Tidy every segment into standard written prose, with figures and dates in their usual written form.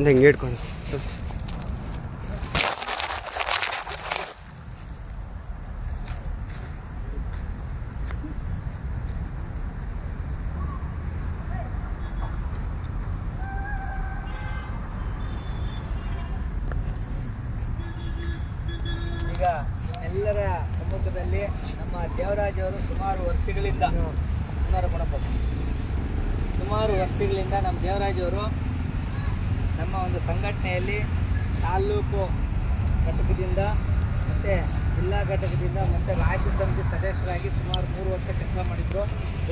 ಹಿಂಗೆ ಇಟ್ಕೊಂಡು ಈಗ ಎಲ್ಲರ ಸಮ್ಮುಖದಲ್ಲಿ ನಮ್ಮ ದೇವರಾಜ್ ಅವರು ಸುಮಾರು ವರ್ಷಗಳಿಂದ ನಮ್ಮ ದೇವರಾಜ್ ಅವರು ನಮ್ಮ ಒಂದು ಸಂಘಟನೆಯಲ್ಲಿ ತಾಲೂಕು ಘಟಕದಿಂದ ಮತ್ತು ಜಿಲ್ಲಾ ಘಟಕದಿಂದ ಮತ್ತು ರಾಜ್ಯ ಸಮಿತಿ ಸದಸ್ಯರಾಗಿ ಸುಮಾರು 3 ವರ್ಷ ಕೆಲಸ ಮಾಡಿದ್ರು.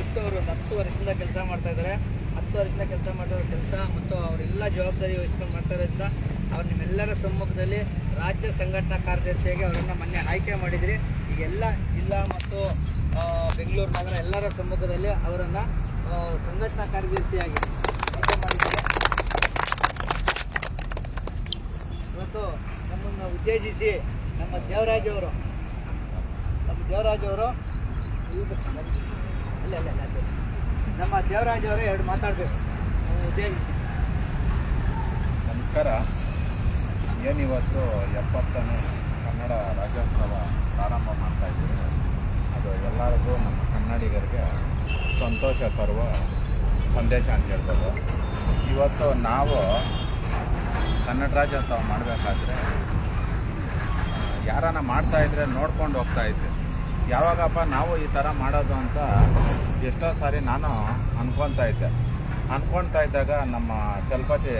ಒಟ್ಟು ಅವರು ಒಂದು 10 ವರ್ಷದಿಂದ ಕೆಲಸ ಮಾಡ್ತಾಯಿದ್ದಾರೆ. 10 ವರ್ಷದಿಂದ ಕೆಲಸ ಮಾಡಿದವರು ಕೆಲಸ ಮತ್ತು ಅವರೆಲ್ಲ ಜವಾಬ್ದಾರಿ ವಹಿಸ್ಕೊಂಡು ಮಾಡ್ತಾ ಇರೋದ್ರಿಂದ ಅವ್ರು ನಿಮ್ಮೆಲ್ಲರ ಸಮ್ಮುಖದಲ್ಲಿ ರಾಜ್ಯ ಸಂಘಟನಾ ಕಾರ್ಯದರ್ಶಿಯಾಗಿ ಅವರನ್ನು ಮೊನ್ನೆ ಆಯ್ಕೆ ಮಾಡಿದ್ರಿ. ಈಗೆಲ್ಲ ಜಿಲ್ಲಾ ಮತ್ತು ಬೆಂಗಳೂರು ನಗರ ಎಲ್ಲರ ಸಮ್ಮುಖದಲ್ಲಿ ಅವರನ್ನು ಸಂಘಟನಾ ಕಾರ್ಯದರ್ಶಿಯಾಗಿ ಆಯ್ಕೆ ಮಾಡಿದ್ದಾರೆ. ಇವತ್ತು ನಮ್ಮನ್ನು ಉತ್ತೇಜಿಸಿ ನಮ್ಮ ದೇವರಾಜ್ ಅವರು ನಮ್ಮ ದೇವರಾಜ್ ಅವರು ಎರಡು ಮಾತಾಡಬೇಕು ಉದ್ದೇಶಿಸಿ. ನಮಸ್ಕಾರ. ಏನಿವತ್ತು 70ನೇ ಕನ್ನಡ ರಾಜ್ಯೋತ್ಸವ ಪ್ರಾರಂಭ ಮಾಡ್ತಾಯಿದ್ದೀವಿ. ಅದು ಎಲ್ಲರಿಗೂ ನಮ್ಮ ಕನ್ನಡಿಗರಿಗೆ ಸಂತೋಷ ತರುವ ಸಂದೇಶ ಅಂತ ಹೇಳ್ಬೋದು. ಇವತ್ತು ನಾವು ಕನ್ನಡ ರಾಜ್ಯೋತ್ಸವ ಮಾಡಬೇಕಾದ್ರೆ ಯಾರನ್ನ ಮಾಡ್ತಾಯಿದ್ರೆ ನೋಡ್ಕೊಂಡು ಹೋಗ್ತಾಯಿದ್ದೆ. ಯಾವಾಗಪ್ಪ ನಾವು ಈ ಥರ ಮಾಡೋದು ಅಂತ ಎಷ್ಟೋ ಸಾರಿ ನಾನು ಅಂದ್ಕೊತಾ ಇದ್ದಾಗ ನಮ್ಮ ಚಲಪತಿ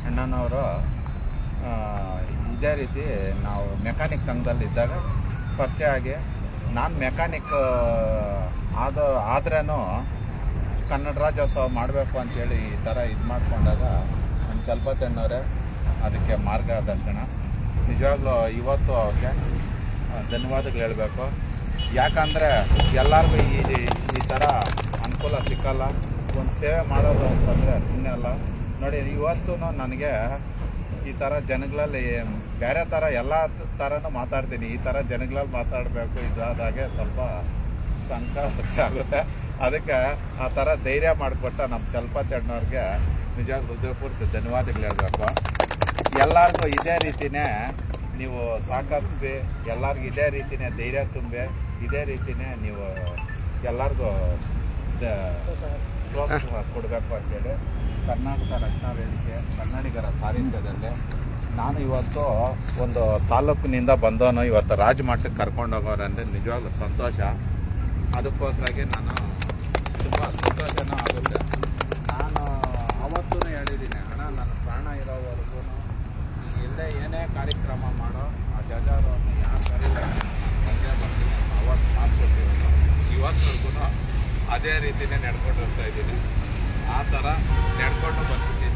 ಅಣ್ಣನವರು ಇದೇ ರೀತಿ ನಾವು ಮೆಕ್ಯಾನಿಕ್ ಸಂಘದಲ್ಲಿದ್ದಾಗ ಪರಿಚಯ ಆಗಿ ನಾನು ಮೆಕ್ಯಾನಿಕ್ ಆದ್ರೂ ಕನ್ನಡ ರಾಜ್ಯೋತ್ಸವ ಮಾಡಬೇಕು ಅಂಥೇಳಿ ಈ ಥರ ಇದು ಮಾಡಿಕೊಂಡಾಗ ನಮ್ಮ ಚಲಪತಿ ಅಣ್ಣವರೇ ಅದಕ್ಕೆ ಮಾರ್ಗದರ್ಶನ. ನಿಜವಾಗ್ಲೂ ಇವತ್ತು ಅವ್ರಿಗೆ ಧನ್ಯವಾದಗಳು ಹೇಳಬೇಕು. ಯಾಕಂದರೆ ಎಲ್ಲರಿಗೂ ಈ ಥರ ಅನುಕೂಲ ಸಿಕ್ಕಲ್ಲ. ಒಂದು ಸೇವೆ ಮಾಡೋದು ಅಂತಂದರೆ ಸುಮ್ಮನೆ ಅಲ್ಲ. ನೋಡಿ, ಇವತ್ತು ನನಗೆ ಈ ಥರ ಜನಗಳಲ್ಲಿ ಬೇರೆ ಥರ ಎಲ್ಲ ಥರನೂ ಮಾತಾಡ್ತೀನಿ. ಈ ಥರ ಜನಗಳಲ್ಲಿ ಮಾತಾಡಬೇಕು ಇದಾದಾಗೆ ಸ್ವಲ್ಪ ಸಂಕೋಚ ಆಗುತ್ತೆ. ಅದಕ್ಕೆ ಆ ಥರ ಧೈರ್ಯ ಮಾಡಿಕೊಟ್ಟ ನಮ್ಮ ಚಲಪತಿ ಅಣ್ಣವ್ರಿಗೆ ನಿಜವಾಗ್ಲೂ ಹೃದಯಪೂರ್ತಿ ಧನ್ಯವಾದಗಳು ಹೇಳಬೇಕು. ಎಲ್ಲರಿಗೂ ಇದೇ ರೀತಿಯೇ ನೀವು ಸಹಕರಿಸಿ, ಎಲ್ಲರಿಗೂ ಇದೇ ರೀತಿಯೇ ಧೈರ್ಯ ತುಂಬಿ, ಇದೇ ರೀತಿಯೇ ನೀವು ಎಲ್ಲರಿಗೂ ಪ್ರೋತ್ಸಾಹ ಕೊಡಬೇಕು ಅಂತೇಳಿ ಕರ್ನಾಟಕ ರಕ್ಷಣಾ ವೇದಿಕೆ ಕನ್ನಡಿಗರ ಸಾಹಿತ್ಯದಲ್ಲಿ ನಾನು ಇವತ್ತು ಒಂದು ತಾಲೂಕಿನಿಂದ ಬಂದವನು ಇವತ್ತು ರಾಜಮಟ್ಟಕ್ಕೆ ಕರ್ಕೊಂಡೋಗೋರಂದರೆ ನಿಜವಾಗ್ಲೂ ಸಂತೋಷ. ಅದಕ್ಕೋಸ್ಕರಾಗಿ ನಾನು ತುಂಬ ಸಂತೋಷನೂ ಆಗುತ್ತೆ. ನಾನು ಅವತ್ತೂ ಹೇಳಿದ್ದೀನಿ, ಅಣ್ಣ ನನ್ನ ಪ್ರಾಣ ಇರೋವರೆಗೂ ಇಲ್ಲೇ ಏನೇ ಕಾರ್ಯಕ್ರಮ ಮಾಡೋ ಆ ಜಜಾರವನ್ನು ಯಾರು ಕರೀಲ್ಲ ಬಂದೇ ಬರ್ತೀನಿ ಅಂತ ಅವತ್ತು ಮಾಡ್ಕೊಡ್ತೀನಿ. ಇವತ್ತವರೆಗೂ ಅದೇ ರೀತಿಯೇ ನಡ್ಕೊಂಡು ಹೋಗ್ತಾಯಿದ್ದೀನಿ. ಆ ಥರ ನಡ್ಕೊಂಡು ಬಂದ್ಬಿಟ್ಟು